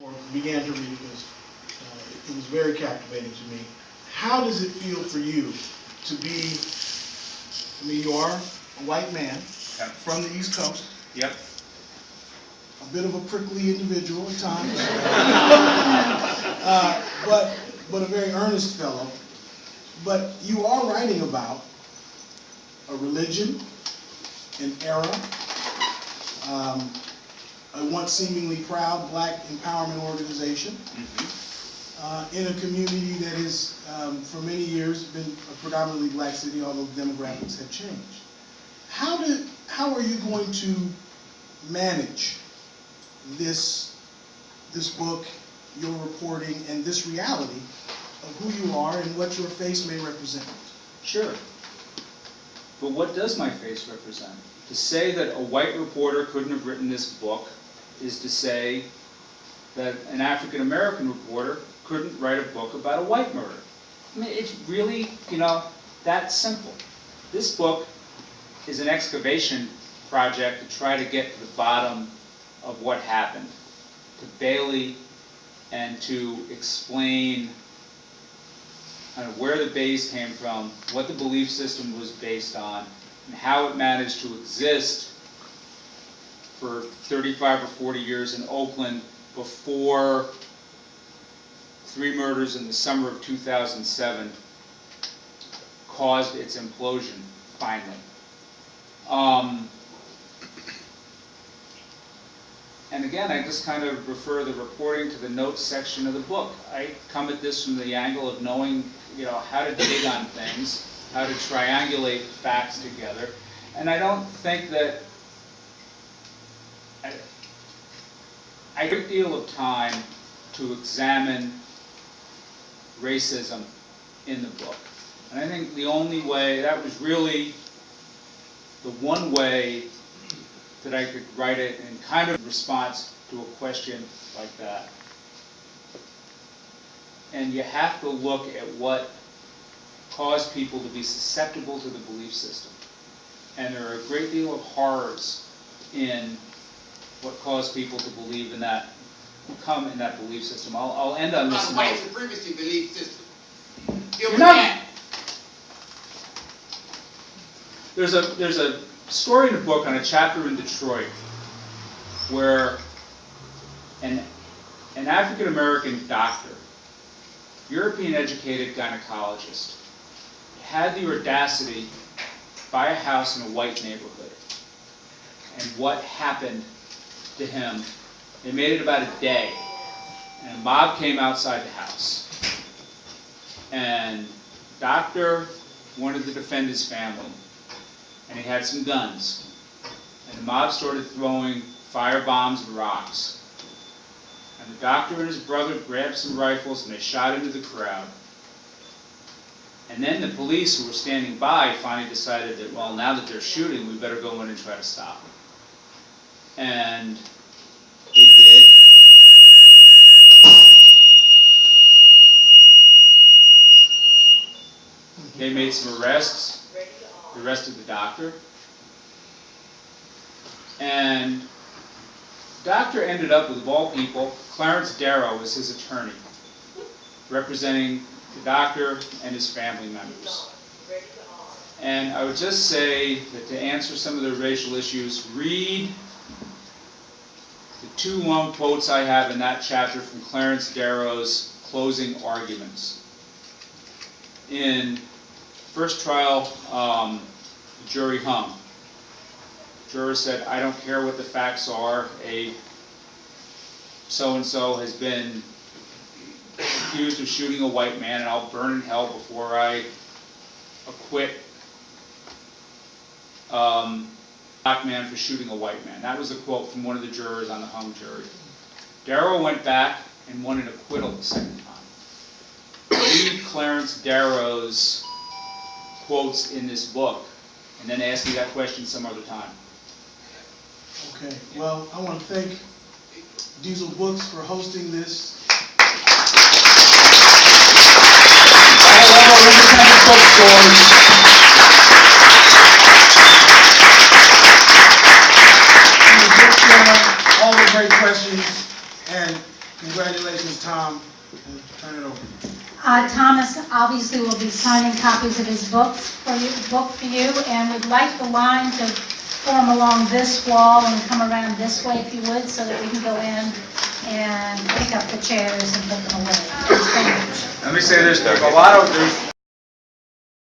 or began to read it was it was very captivating to me. How does it feel for you to be? I mean, you are a white man from the East Coast. Yep. A bit of a prickly individual at times, but a very earnest fellow. But you are writing about a religion, an era, a once seemingly proud black empowerment organization, in a community that has, for many years, been a predominantly black city, although demographics have changed. How are you going to manage this book, your reporting, and this reality of who you are and what your face may represent? Sure. But what does my face represent? To say that a white reporter couldn't have written this book is to say that an African American reporter couldn't write a book about a white murder. I mean, it's really, that simple. This book is an excavation project to try to get to the bottom of what happened to Bailey and to explain kind of where the base came from, what the belief system was based on, and how it managed to exist for 35 or 40 years in Oakland before 3 murders in the summer of 2007 caused its implosion, finally. And again, I just kind of refer the reporting to the notes section of the book. I come at this from the angle of knowing, how to dig on things, how to triangulate facts together. And I don't think that I a great deal of time to examine racism in the book. And I think the only way, that was really the one way that I could write it in kind of response to a question like that. And you have to look at what caused people to be susceptible to the belief system. And there are a great deal of horrors in what caused people to believe in that, come in that belief system. I'll end on this note. White supremacy belief system. There's a story in the book on a chapter in Detroit where an African American doctor, European educated gynecologist, had the audacity to buy a house in a white neighborhood. And what happened to him, they made it about a day, and a mob came outside the house. And the doctor wanted to defend his family, and he had some guns. And the mob started throwing fire bombs and rocks. And the doctor and his brother grabbed some rifles and they shot into the crowd. And then the police who were standing by finally decided that, well, now that they're shooting, we better go in and try to stop them. And they did. They made some arrests. They arrested the doctor. And the doctor ended up with, of all people, Clarence Darrow as his attorney, representing the doctor and his family members. And I would just say that to answer some of the racial issues, read the 2 long quotes I have in that chapter from Clarence Darrow's closing arguments. In first trial, the jury hung. The juror said, I don't care what the facts are, a so-and-so has been accused of shooting a white man, and I'll burn in hell before I acquit black man for shooting a white man. That was a quote from one of the jurors on the hung jury. Darrow went back and won an acquittal the second time. Read Clarence Darrow's quotes in this book, and then ask me that question some other time. Okay, well, I want to thank Diesel Books for hosting this. I love our independent bookstores. All the great questions, and Congratulations, Tom, and turn it over. Thomas obviously will be signing copies of his book for you, and would like the line to form along this wall and come around this way, if you would, so that we can go in and pick up the chairs and put them away. Thank you. Let me say this, there's